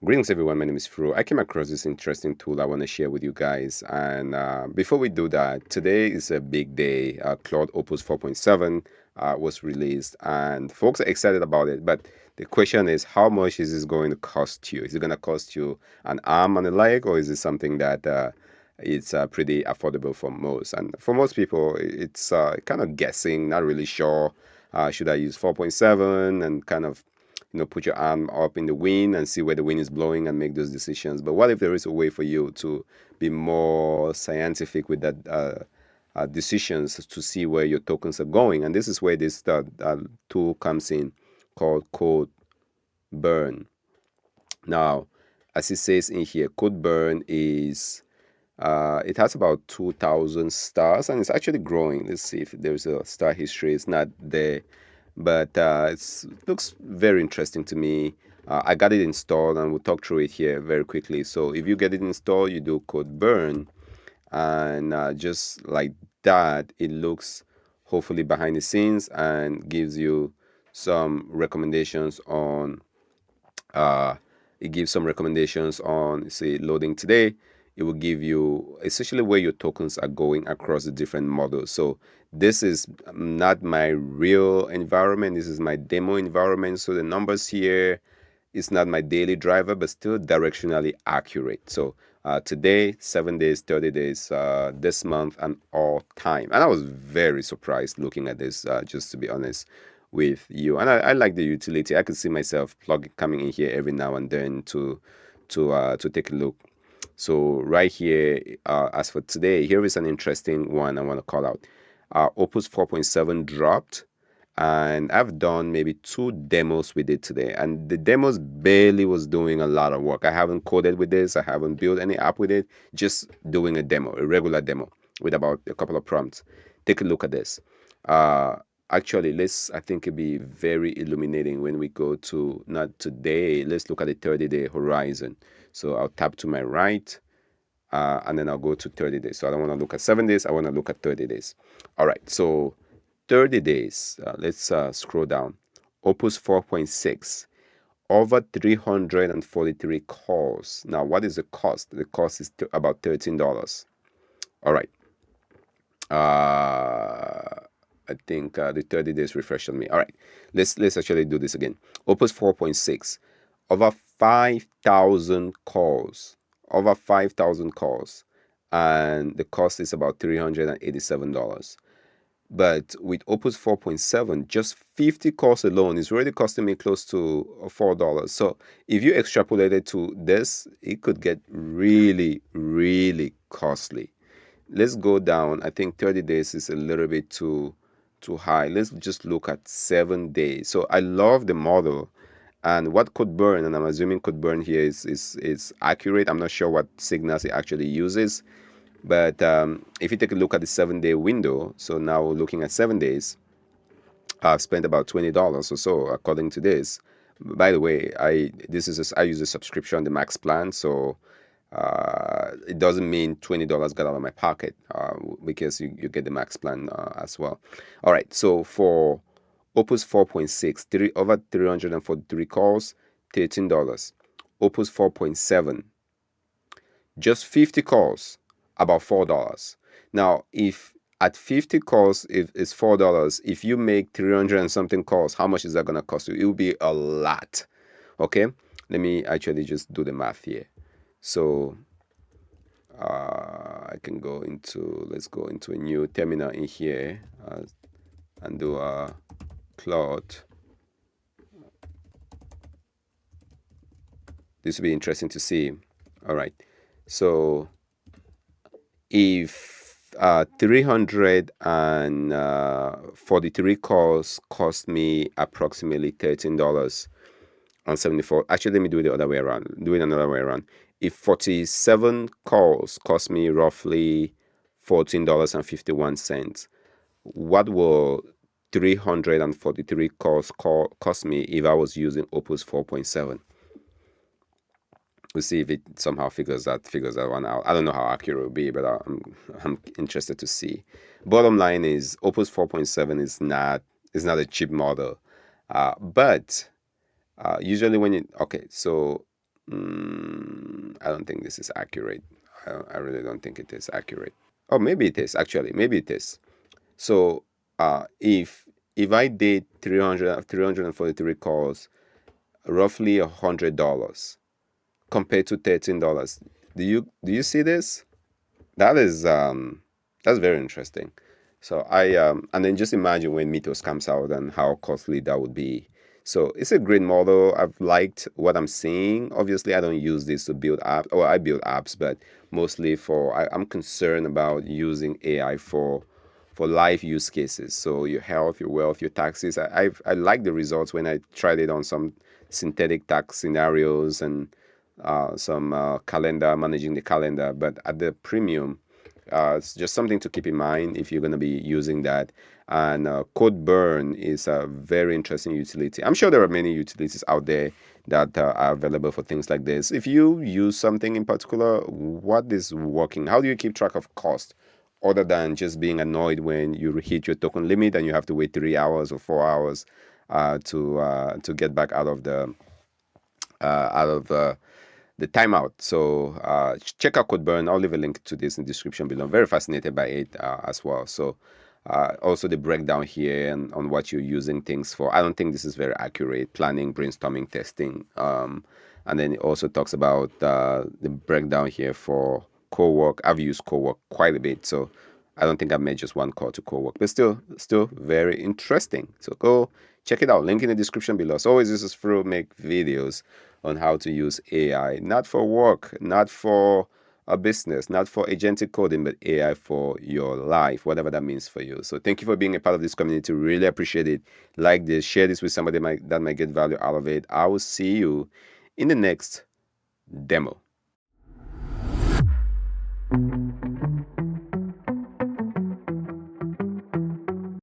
Greetings, everyone. My name is Fro. I came across this interesting tool I want to share with you guys. And before we do that, today is a big day. Claude Opus 4.7 was released, and folks are excited about it. But the question is, how much is this going to cost you? Is it going to cost you an arm and a leg, or is it something that it's pretty affordable for most? And for most people, it's kind of guessing, not really sure. Should I use 4.7 and kind of put your arm up in the wind and see where the wind is blowing and make those decisions. But what if there is a way for you to be more scientific with that decisions to see where your tokens are going? And this is where this tool comes in called Codeburn. Now, as it says in here, Codeburn is it has about 2,000 stars and it's actually growing. Let's see if there's a star history. It's not there, but it looks very interesting to me. I got it installed and we'll talk through it here very quickly. So if you get it installed, you do code burn, and just like that, it looks hopefully behind the scenes and gives you some recommendations on uh, it gives some recommendations on, say, loading today. It will give you essentially where your tokens are going across the different models. So this is not my real environment. This is my demo environment. So the numbers here is not my daily driver, but still directionally accurate. So today, 7 days, 30 days, this month, and all time. And I was very surprised looking at this, just to be honest with you. And I like the utility. I could see myself coming in here every now and then to take a look. So right here, as for today, here is an interesting one I want to call out. Opus 4.7 dropped, and I've done maybe 2 demos with it today, and the demos barely was doing a lot of work. I haven't coded with this. I haven't built any app with it. Just doing a demo, a regular demo with about a couple of prompts. Take a look at this. Uh, Actually, I think it'd be very illuminating when we go to, not today, let's look at the 30-day horizon. So I'll tap to my right, and then I'll go to 30 days. So I don't want to look at 7 days. I want to look at 30 days. All right. So 30 days. Let's scroll down. Opus 4.6. Over 343 calls. Now, what is the cost? The cost is about $13. All right. I think the 30 days refreshed on me. All right. Let's actually do this again. Opus 4.6. Over 5,000 calls. Over 5,000 calls. And the cost is about $387. But with Opus 4.7, just 50 calls alone is already costing me close to $4. So if you extrapolate it to this, it could get really, really costly. Let's go down. I think 30 days is a little bit too high. Let's just look at 7 days. So I love the model. And what Codeburn, and I'm assuming Codeburn here is accurate. I'm not sure what signals it actually uses. But if you take a look at the 7 day window, so now we're looking at 7 days, I've spent about $20 or so according to this. By the way, I use a subscription, the max plan, so it doesn't mean $20 got out of my pocket because you get the max plan as well. All right, so for Opus 4.6, over 343 calls, $13. Opus 4.7, just 50 calls, about $4. Now, if at 50 calls, if it's $4, if you make 300 and something calls, how much is that going to cost you? It will be a lot. Okay, let me actually just do the math here. So I can let's go into a new terminal in here and do a Claude. This will be interesting to see. All right, so if 343 calls cost me approximately $13.74. Actually, let me do it the other way around. Do it another way around. If 47 calls cost me roughly $14.51, what will 343 calls cost me if I was using Opus 4.7? We'll see if it somehow figures that one out. I don't know how accurate it will be, but I'm interested to see. Bottom line is Opus 4.7 is not a cheap model, but usually when you so I don't think this is accurate. I really don't think it is accurate. Oh, maybe it is actually. Maybe it is. So, if I did 343 calls, roughly $100 compared to $13. Do you see this? That is that's very interesting. So and then just imagine when Mythos comes out and how costly that would be. So it's a great model. I've liked what I'm seeing. Obviously, I don't use this to build apps, or I build apps, but mostly I'm concerned about using AI for life use cases. So your health, your wealth, your taxes. I like the results when I tried it on some synthetic tax scenarios and some calendar, managing the calendar. But at the premium, it's just something to keep in mind if you're going to be using that. And Codeburn is a very interesting utility. I'm sure there are many utilities out there that are available for things like this. If you use something in particular, what is working? How do you keep track of cost? Other than just being annoyed when you hit your token limit and you have to wait 3 hours or 4 hours to get back out of the timeout. So check out Codeburn. I'll leave a link to this in the description below. I'm very fascinated by it as well. So also the breakdown here and on what you're using things for. I don't think this is very accurate. Planning, brainstorming, testing. And then it also talks about the breakdown here for co-work. I've used co-work quite a bit. So I don't think I've made just one call to co-work, but still very interesting. So go check it out. Link in the description below. As always, this is Fro make videos on how to use AI, not for work, not for a business, not for agentic coding, but AI for your life, whatever that means for you. So thank you for being a part of this community. Really appreciate it. Like this, share this with somebody that might get value out of it. I will see you in the next demo.